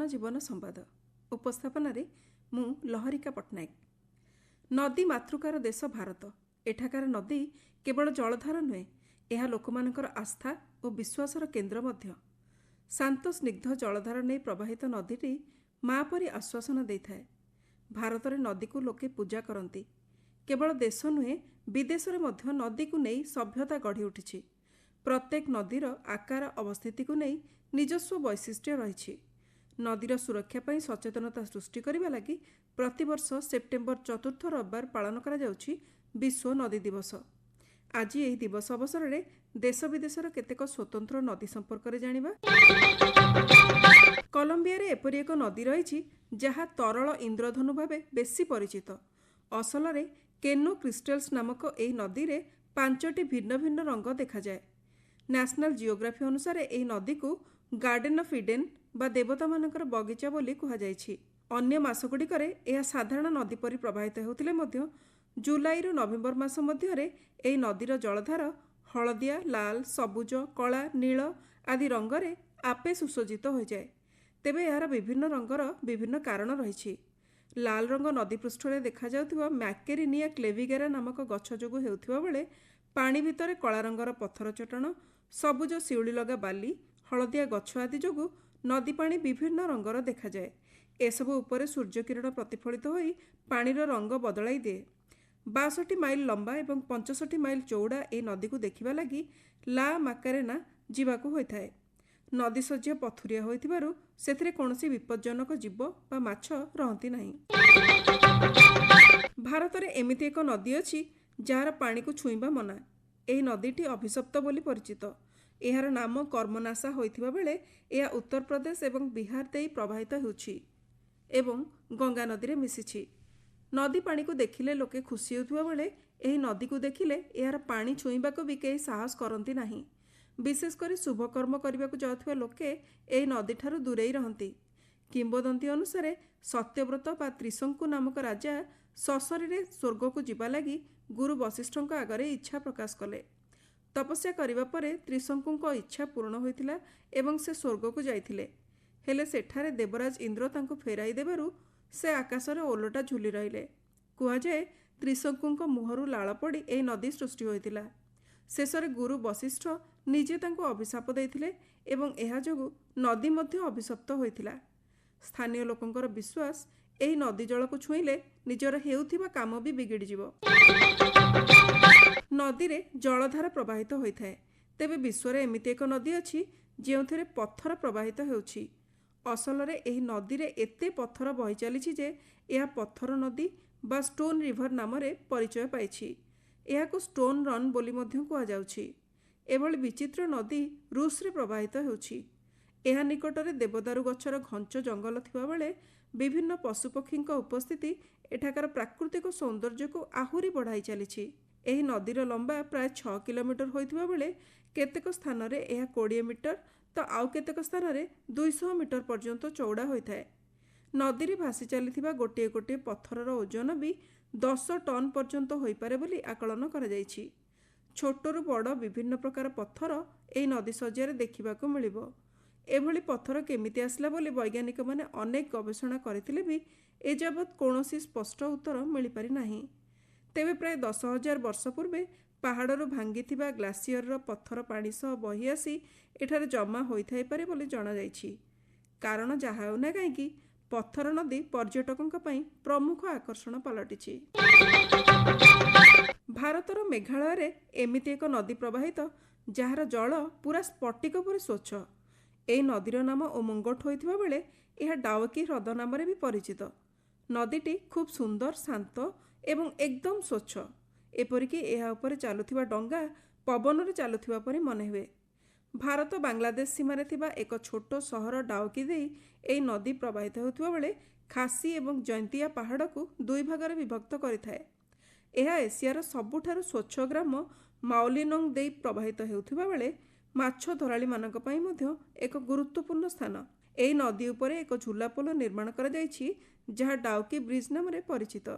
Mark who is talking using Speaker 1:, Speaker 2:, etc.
Speaker 1: जनजीवन संवाद उपस्थापन मु लहरिका पट्टनायक। नदी मातृकार देश भारत। एठाकार नदी केवल जलधार नुहे, यह लोकमानकर आस्था और विश्वासर केन्द्र मध्य। शांत स्निग्ध जलधार नहीं प्रवाहित नदीटी माँ परी आश्वासन देइथाए। भारत में नदी को लोके पूजा करती। केवल देश नुहे विदेश में मध्य नदी को नहीं सभ्यता गढ़ी उठी। प्रत्येक नदीर आकार अवस्थिति को नहीं निजस्व वैशिष्ट्य रही। नदीर सुरक्षा पर सचेतनता सृष्टि करने लगी प्रतिवर्ष सेप्टेम्बर 4 रविवार पालन करा जाउछि विश्व नदी दिवस। आज यही दिवस अवसर में देश विदेशर केतेक स्वतंत्र नदी संपर्क में जानिबा। कोलंबिया रे एपरि एक नदी रही जहाँ तरल इंद्रधनु भावे बेसी परिचित। असल रे केनो क्रिस्टल्स नामक यही नदी रे 5टी भिन्न भिन्न रंग देखा जाए। नेशनल जियोग्राफी अनुसार यही नदी को गार्डन ऑफ इडेन बा देवता मानकर बगीचा बोली कुहाଯାଇଛି। अन्य मासगुड़िकरे यह साधारण नदी परि प्रवाहित होउतिले मध्य जुलाई रु नवेम्बर मास मध्यरे एही नदीर जलधार हलदिया, लाल, सबुज, कला, नील आदि रंगरे आपे सुसज्जित हो जाए। तेबे यार विभिन्न रंगर विभिन्न कारण रही। लाल रंग नदी पृष्ठरे देखा जाउथिबा मैकेरिनिया क्लेविगेरा नामक गछ जोगु हेउथिबा बेले पानी भितरे कला रंगर पत्थर चट्टाण, सबुज शिउली लगा बाली, हलदिया गछ आदि जोगु नदी पानी विभिन्न रंगर देखा जाए। एसबु उपरे सूर्य किरण प्रतिफलित होई पानीर रंग बदलाई दिए। 62 माइल लंबा एवं 65 माइल चौड़ा ए नदी को देखिबा लगी ला माकारेना जीवाकू होइथाए। नदी सज्जा पथुरिया होइथिबारु सेथिरे कोनोसी विपज्जनक जीव बा माछ रहंती नाही। भारत रे एमिति एक नदी अछि जार पानी को छुईबा मना। एही नदीटी अभिशप्त बोली परिचित। एहार नाम कर्मनाशा होइथिबा बेले यह उत्तर प्रदेश एवं बिहार देई प्रवाहित होउछि एवं गंगा नदी रे मिसिछि। नदी पानी को देखिले लोके खुशी होउथिबा बेले एही नदी को देखिले एहार पानी छुईबाको भी केही साहस करंती नाही। विशेष करी शुभ कर्म करबाकू जाउथिबा लोके एही नदी ठारू दूरेई रहंती। किंबदंती अनुसारे सत्यव्रत बा त्रिशंकु नामक राजा सशरीरे स्वर्ग को जिबा लगी गुरु वशिष्ठଙ୍କ आगरे इच्छा प्रकाश कले। तपस्या करिबा परे त्रिशंकुଙ୍କ इच्छा पूर्ण होइतिला एवं से स्वर्ग को जाइथिले। हेले सेठारे देवराज इंद्र तांको फेराई देबारु से आकाशरे ओलटा झुली रहिले। कुहा जाए त्रिशंकुଙ୍କ मुहरु लाळ पड़ी एही नदी सृष्टि होइतिला। शेषरे गुरु वशिष्ठ निजे तांको अभिशाप देइथिले एवं एहा जोगु नदी मध्य अभिशप्त होइतिला। स्थानीय लोकंकर विश्वास एही नदी जल को छुईले निजर हेउथिबा काम भी बिगिड़ी जिवो। नदी रे जलधार प्रवाहित होइथाए। तेबे विश्व रे एमिति एक नदी अछि जेउथिरे पत्थर प्रवाहित हेउछि। असल रे एही नदी रे एते पत्थर बहि चलिछि जे एहा पत्थर नदी बा स्टोन रिवर नाम रे परिचय पाइछि। एहाको स्टोन रन बोली मध्य कुहा जाउछि। एभली विचित्र नदी रूस रे प्रवाहित हेउछि। एहा निकटरे देवदारू गछर घंच जंगल थिबा बेले विभिन्न पशुपक्षीଙ୍କ उपस्थिति एठाकार प्राकृतिक सौंदर्य को आहुरी बढ़ाई चलिछि। एही नदीर लंबा प्राय 6 किलोमीटर होइथिबा बेले केतेक स्थान रे एहा 20 मीटर तो आउ केतेक स्थान रे 200 मीटर पर्यंत चौड़ा होइथाए। नदी रे भासी चलिथिबा गोटे गोटे पत्थरर ओजन भी 10 टन पर्यंत होई पारे बोली आकलन करा जाइछि। छोटरू बड़ विभिन्न प्रकार पत्थर एही नदी सज्जारे देखिबाकू मिलिबो। एभली पत्थर केमिति आसला बोली वैज्ञानिक माने अनेक गवेषणा करथिले भी एजाबत कोनोसी स्पष्ट उत्तर मिली पारि नाही। तेबे प्राय 10,000 वर्ष पूर्वे पहाड़रू भांगिथिबा ग्लासियर पत्थर पानी सह बही आसी एठारे जमा होइथाइ पारे बोली जणा जाइछि। कारण जहा हेउ ना काहेकि पत्थर नदी पर्यटकଙ୍କ ପାଇଁ प्रमुख आकर्षण पलटिछि। भारतर मेघालय रे एमिति एक नदी प्रवाहित जहार जल पूरा स्फटिक परि स्वच्छ। एही नदीर नाम ओमंगट होइथिबा बेले यह डाउकी ह्रद नाम रे भी परिचित। नदीटी खूब सुंदर, शांत एवं एकदम स्वच्छ। एपरिकी एहा उपरे चालुथिबा डंगा पवन रे चालुथिबा परि मने हुए। भारत बांग्लादेश सीमारे थिबा एक छोट सहर डाउकी देई एही नदी प्रवाहित होउथिबा बेले खासी एवं जैंतिया पहाड़ को दुई भागरे विभक्त करिथाए। एहा एशियार सबुठारु स्वच्छ ग्राम माओलिनंग देई प्रवाहित हेउथिबा बेले माछ धराली मानक पई मध्य एक गुरुत्वपूर्ण स्थान। एही नदी उपरे एक झूला पोल निर्माण करा जाइछि जहा डाउकी ब्रिज नाम रे परिचित।